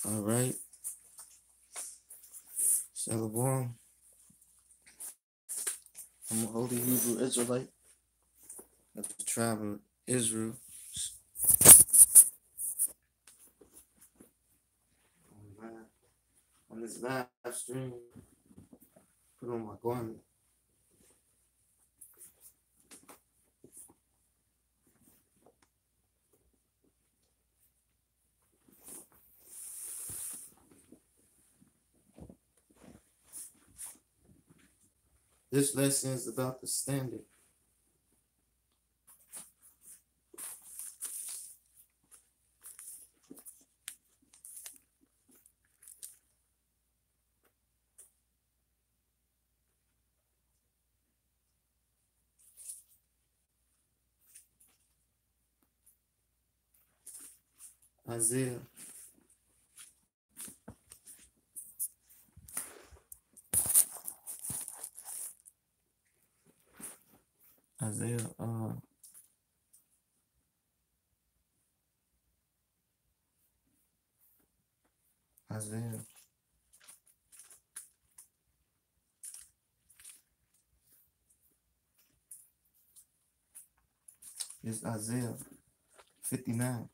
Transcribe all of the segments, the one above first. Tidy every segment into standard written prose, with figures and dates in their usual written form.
All right. Shalom. I'm a holy Hebrew Israelite of the tribe of Israel. On this live stream, put on my garment. This lesson is about the standard. Isaiah. Isaiah, Isaiah. It's Isaiah 59.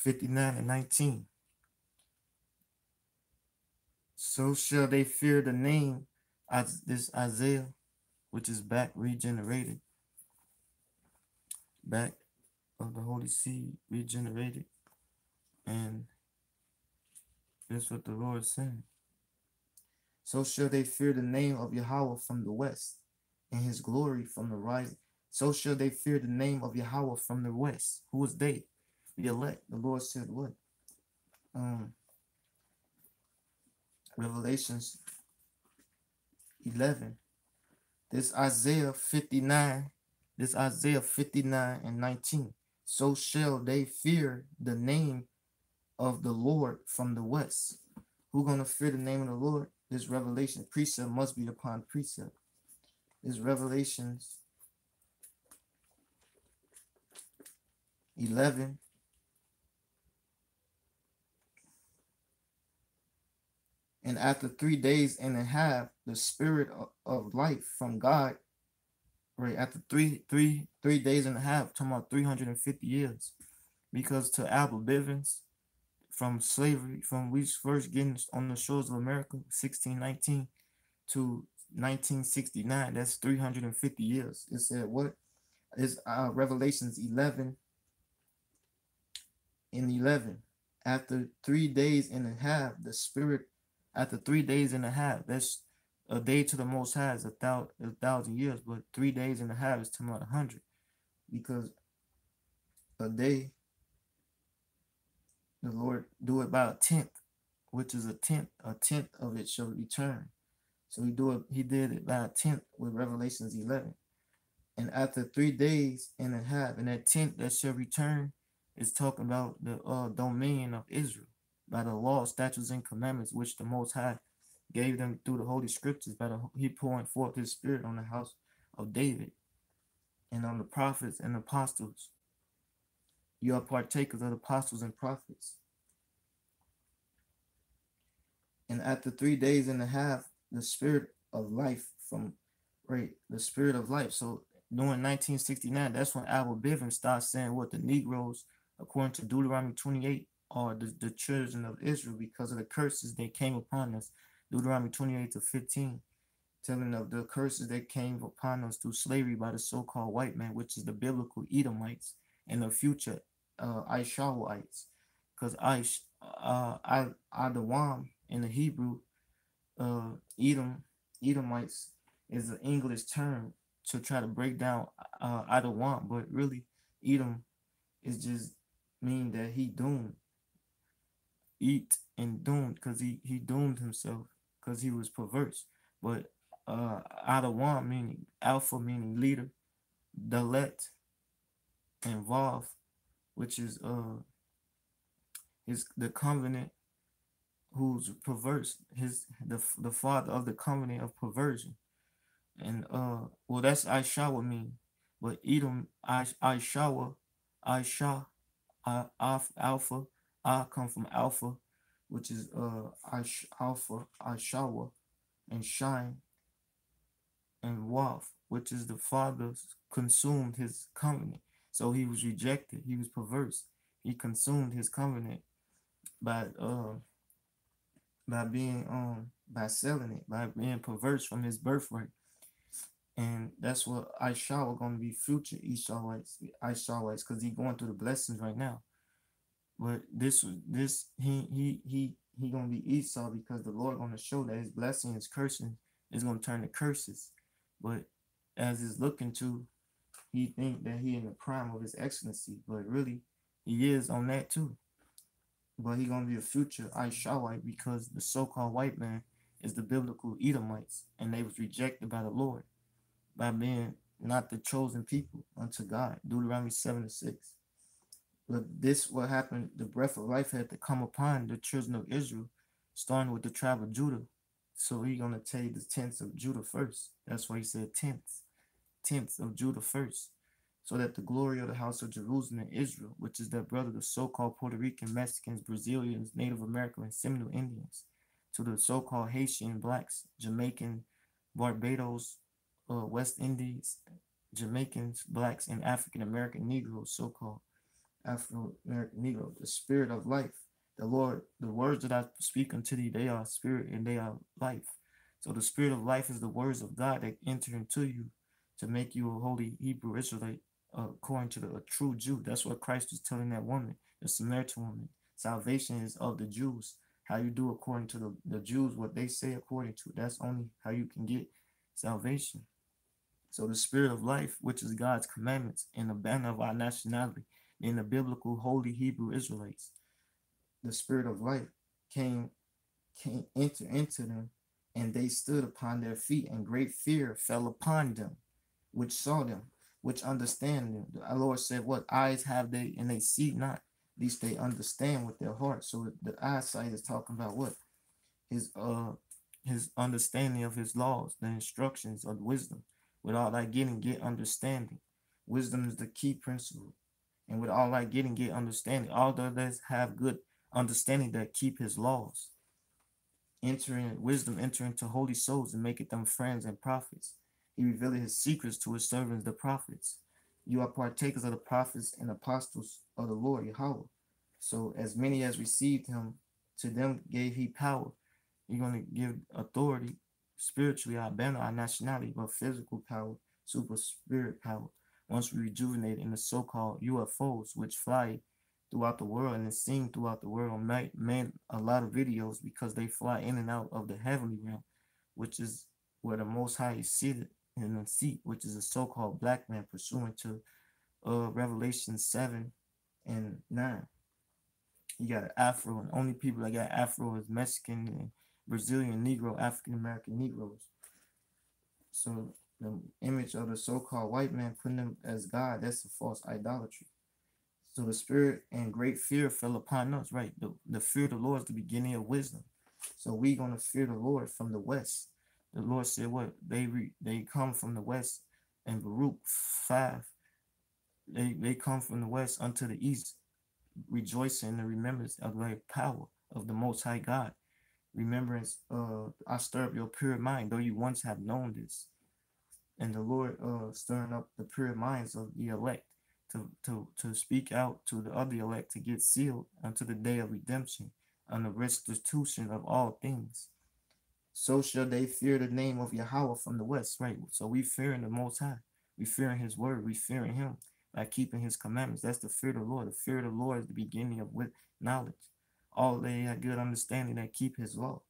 and 19. So shall they fear the name as this Isaiah, which is back regenerated, back of the Holy Seed regenerated. And that's what the Lord is saying. So shall they fear the name of Yahweh from the west, and his glory from the rising. So shall they fear the name of Yahweh from the west. Who is they? The elect. The Lord said what? Revelations 11. This Isaiah 59 and 19. So shall they fear the name of the Lord from the west. Who gonna fear the name of the Lord? This revelation. Precept must be upon precept. This Revelations 11. And after 3 days and a half, the spirit of life from God, right? After three days and a half, talking about 350 years. Because to Albert Bivens, from slavery, from we first getting on the shores of America, 1619 to 1969, that's 350 years. It said what? It's Revelations 11 and 11. After 3 days and a half, the spirit, after 3 days and a half, that's a day to the Most High is a thousand years, but 3 days and a half is talking about 100, because a day, the Lord do it by a tenth, which is a tenth of it shall return. So he did it by a tenth with Revelations 11. And after 3 days and a half, and that tenth that shall return is talking about the dominion of Israel by the law, statutes, and commandments which the Most High gave them through the Holy Scriptures. He pouring forth his spirit on the house of David and on the prophets and apostles. You are partakers of the apostles and prophets. And after 3 days and a half, the spirit of life the spirit of life. So during 1969, that's when Albert Bivens starts saying what the Negroes, according to Deuteronomy 28, are the children of Israel because of the curses that came upon us. Deuteronomy 28-15, telling of the curses that came upon us through slavery by the so-called white man, which is the biblical Edomites and the future Ishawites. Because Adawam in the Hebrew, Edomites is an English term to try to break down Adawam, but really Edom is just mean that he doomed. Eat and doomed, because he doomed himself because he was perverse. But Adawam meaning alpha, meaning leader, Dalet, and Vav, which is the covenant who's perverse, the father of the covenant of perversion. And well, that's Aishawa mean, but Edom, Aishawa, Aisha, Alpha, I come from Alpha, which is Alpha, Aishawa, and Shine, and Waf, which is the father consumed his covenant. So he was rejected. He was perverse. He consumed his covenant by being by selling it, by being perverse from his birthright. And that's what Aisha are going to be future Esauites, because he's going through the blessings right now. But he gonna be Esau because the Lord gonna show that his blessing, his cursing is gonna turn to curses. But as he's looking to, he think that he in the prime of his excellency, but really he is on that too. But he gonna be a future Aishawite because the so-called white man is the biblical Edomites, and they was rejected by the Lord by being not the chosen people unto God. Deuteronomy 7:6. But this what happened, the breath of life had to come upon the children of Israel, starting with the tribe of Judah. So he's gonna tell you the tenths of Judah first. That's why he said tenths of Judah first. So that the glory of the house of Jerusalem and Israel, which is their brother, the so-called Puerto Rican, Mexicans, Brazilians, Native American, and Seminole Indians, to the so-called Haitian blacks, Jamaican, Barbados, West Indies, Jamaicans, blacks, and African American Negroes, so-called Afro-American Negro, the spirit of life. The Lord, the words that I speak unto thee, they are spirit and they are life. So the spirit of life is the words of God that enter into you to make you a holy Hebrew Israelite, according to a true Jew. That's what Christ was telling that woman, the Samaritan woman. Salvation is of the Jews. How you do according to the Jews, what they say according to. That's only how you can get salvation. So the spirit of life, which is God's commandments and the banner of our nationality, in the biblical holy Hebrew Israelites, the spirit of life came enter into them, and they stood upon their feet, and great fear fell upon them, which saw them, which understand them. The Lord said, what eyes have they, and they see not, at least they understand with their heart. So the eyesight is talking about what? His understanding of his laws, the instructions of wisdom. With all thy getting, get understanding. Wisdom is the key principle. And with all thy getting, get understanding. All others have good understanding that keep his laws. Entering wisdom, enter into holy souls and make it them friends and prophets. He revealed his secrets to his servants, the prophets. You are partakers of the prophets and apostles of the Lord, Yahweh. So as many as received him, to them gave he power. You're going to give authority, spiritually, our banner, our nationality, but physical power, super spirit power. Once we rejuvenate in the so-called UFOs, which fly throughout the world and is seen throughout the world, made a lot of videos because they fly in and out of the heavenly realm, which is where the Most High is seated in the seat, which is a so-called black man, pursuant to Revelation 7 and 9. You got an Afro, and only people that got Afro is Mexican and Brazilian Negro, African American Negroes. So the image of the so-called white man putting them as God, that's a false idolatry. So the spirit and great fear fell upon us, right? The fear of the Lord is the beginning of wisdom. So we gonna fear the Lord from the west. The Lord said what? They come from the west, and Baruch 5. They come from the west unto the east, rejoicing in the remembrance of the power of the Most High God. Remembrance, I stir up your pure mind, though you once have known this. And the Lord stirring up the pure minds of the elect to speak out to the other elect to get sealed unto the day of redemption and the restitution of all things. So shall they fear the name of Yahweh from the west, right? So we fearing the Most High. We fearing his word. We fearing him by keeping his commandments. That's the fear of the Lord. The fear of the Lord is the beginning of knowledge. All they have good understanding that keep his law,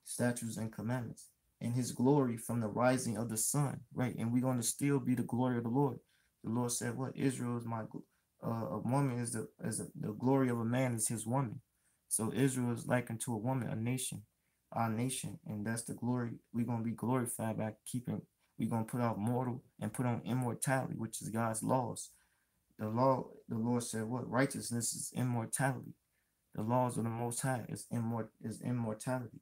statutes, and commandments, and his glory from the rising of the sun, right? And we're going to still be the glory of the Lord. The Lord said, what? Israel is my, a woman is the glory of a man is his woman. So Israel is likened to a woman, a nation, our nation. And that's the glory. We're going to be glorified by keeping, we're going to put out mortal and put on immortality, which is God's laws. The Lord said, what? Righteousness is immortality. The laws of the Most High is immortality.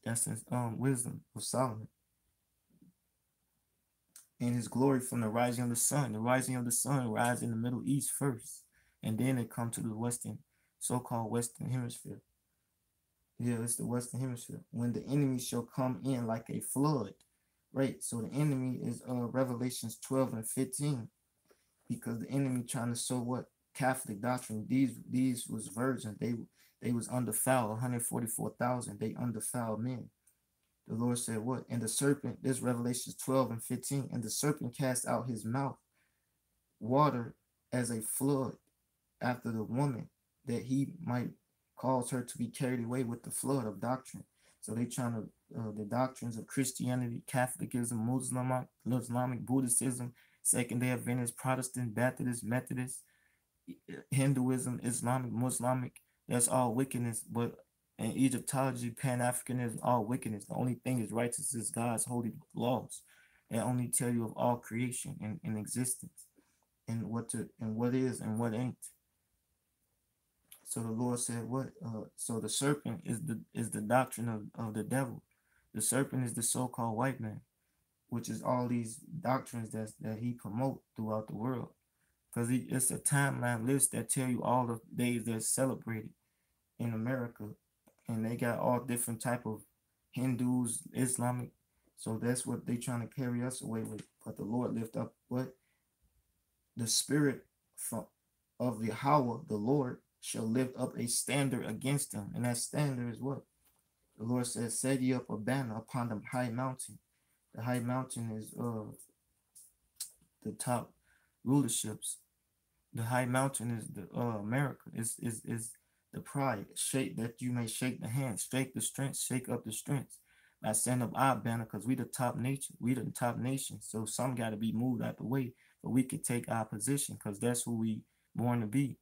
That's in wisdom of Solomon. And his glory from the rising of the sun. The rising of the sun rise in the Middle East first, and then it come to the western, so-called Western Hemisphere. Yeah, it's the Western Hemisphere. When the enemy shall come in like a flood, right? So the enemy is Revelations 12 and 15, because the enemy trying to sow what? Catholic doctrine. These was virgins. They was undefiled, 144,000. They undefiled men. The Lord said what? And the serpent, this Revelations 12 and 15, and the serpent cast out his mouth water as a flood after the woman, that he might cause her to be carried away with the flood of doctrine. So they trying to, the doctrines of Christianity, Catholicism, Islamic, Buddhism, Second-day Adventist, Protestant, Baptist, Methodist, Hinduism, Islamic, that's all wickedness. But in Egyptology, Pan-Africanism, all wickedness. The only thing is righteous is God's holy laws that only tell you of all creation and existence, and what is and what ain't. So the Lord said, "What? So the serpent is the doctrine of the devil. The serpent is the so-called white man, which is all these doctrines that he promote throughout the world. Because it's a timeline list that tell you all the days that's celebrated in America, and they got all different type of Hindus, Islamic. So that's what they trying to carry us away with. But the Lord lift up what? The spirit of the Yahweh, the Lord, shall lift up a standard against them. And that standard is what? The Lord says, set ye up a banner upon the high mountain. The high mountain is the top rulerships. The high mountain is the America. Is the pride. Shake that you may shake the hand. Shake the strength. Shake up the strength. By setting up our banner, because we the top nation. We the top nation. So some got to be moved out the way, but we could take our position, because that's who we born to be.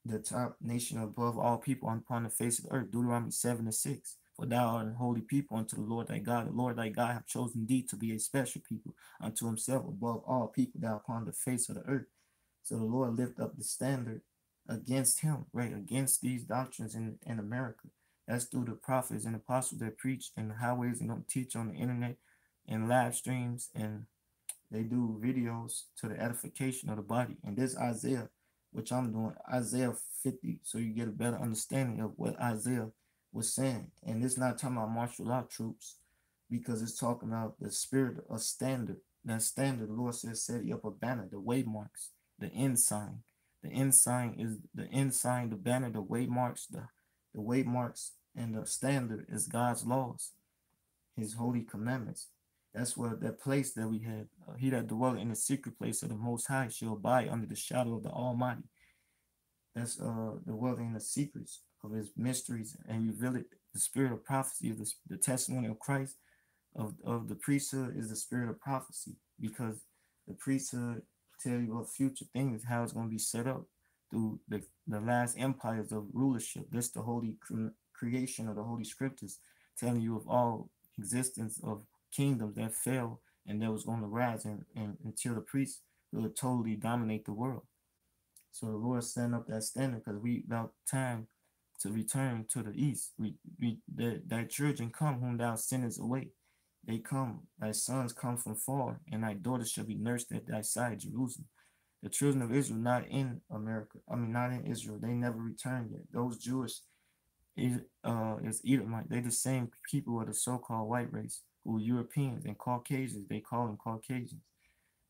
The top nation above all people upon the face of the earth. Deuteronomy 7:6. For thou art an holy people unto the Lord thy God. The Lord thy God hath chosen thee to be a special people unto himself above all people that are upon the face of the earth. So the Lord lift up the standard against him, right? Against these doctrines in America. That's through the prophets and apostles that preach in the highways and don't teach on the internet and live streams, and they do videos to the edification of the body. And this Isaiah, which I'm doing, Isaiah 50, so you get a better understanding of what Isaiah was saying. And it's not talking about martial law troops, because it's talking about the spirit of standard. That standard, the Lord says, set you up a banner, the waymarks, the ensign. The ensign is the ensign, the banner, the waymarks, the waymarks, and the standard is God's laws, his holy commandments. That's what that place that we had. He that dwelleth in the secret place of the Most High shall abide under the shadow of the Almighty. That's dwelling in the secrets of his mysteries and reveal it. The spirit of prophecy of the testimony of Christ of the priesthood is the spirit of prophecy, because the priesthood tell you what future things, how it's going to be set up through the last empires of rulership. This the holy creation of the holy scriptures, telling you of all existence of kingdoms that fell and that was going to rise and until the priests will totally dominate the world. So the Lord set up that standard, because we about time to return to the east. Thy children come whom thou sendest away. They come, thy sons come from far, and thy daughters shall be nursed at thy side, Jerusalem. The children of Israel not in America. Not in Israel. They never returned yet. Those Jewish is Edomite. They the same people of the so-called white race, who are Europeans and Caucasians. They call them Caucasians.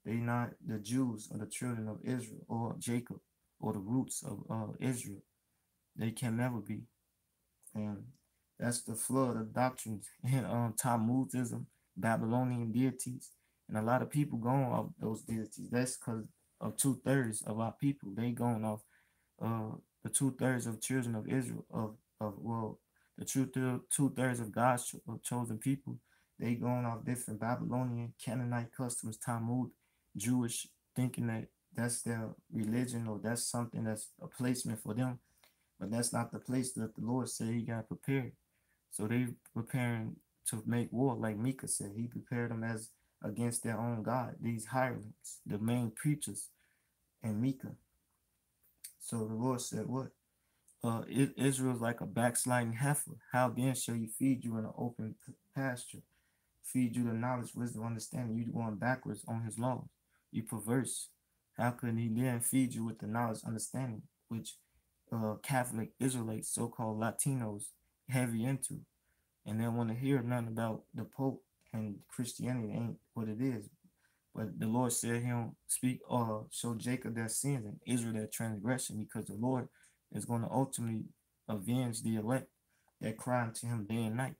They not the Jews or the children of Israel or Jacob or the roots of Israel. They can never be. And that's the flood of doctrines and Talmudism, Babylonian deities. And a lot of people going off those deities. That's because of 2/3 of our people. They going off the 2/3 of children of Israel, the 2/3 of God's chosen people. They going off different Babylonian, Canaanite customs, Talmud, Jewish, thinking that that's their religion, or that's something that's a placement for them. But that's not the place that the Lord said he got prepared. So they preparing to make war, like Micah said. He prepared them as against their own God, these hirelings, the main preachers, and Micah. So the Lord said what? Israel is like a backsliding heifer. How then shall you feed you in an open pasture? Feed you the knowledge, wisdom, understanding. You going backwards on his laws. You perverse. How could he then feed you with the knowledge, understanding, which Catholic Israelites, so-called Latinos, heavy into, and they want to hear nothing about the Pope and Christianity ain't what it is. But the Lord said he'll speak or show Jacob their sins and Israel their transgression, because the Lord is going to ultimately avenge the elect that cry unto him day and night.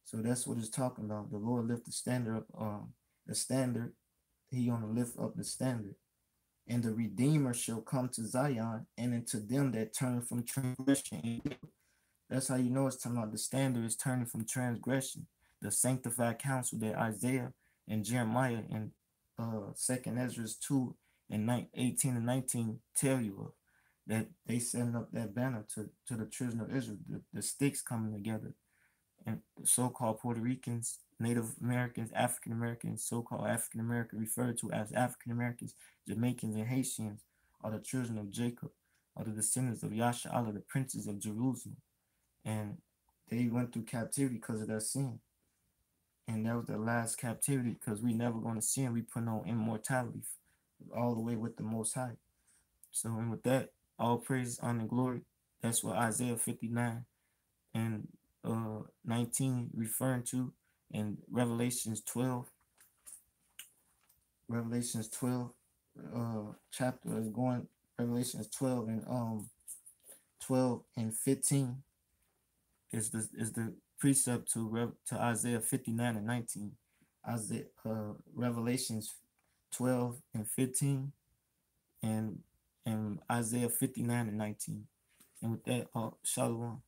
So that's what it's talking about. The Lord lift the standard up, the standard, he gonna lift up the standard. And the Redeemer shall come to Zion, and into them that turn from transgression. That's how you know it's talking about the standard is turning from transgression. The sanctified counsel that Isaiah and Jeremiah and Second Ezra 2 and 18 and 19 tell you of. That they setting up that banner to the children of Israel, the sticks coming together. And so-called Puerto Ricans, Native Americans, African Americans, so-called African American, referred to as African Americans, Jamaicans, and Haitians, are the children of Jacob, are the descendants of Yasha, the princes of Jerusalem. And they went through captivity because of their sin. And that was the last captivity, because we never going to sin. We put on immortality all the way with the Most High. So, and with that, all praise, honor, and glory. That's what Isaiah 59 and 19 referring to, and Revelations 12 chapter is going, Revelations 12 and 15 is the precept to Isaiah 59 and 19. Isaiah Revelations 12 and 15 and Isaiah 59 and 19. And with that, shalom.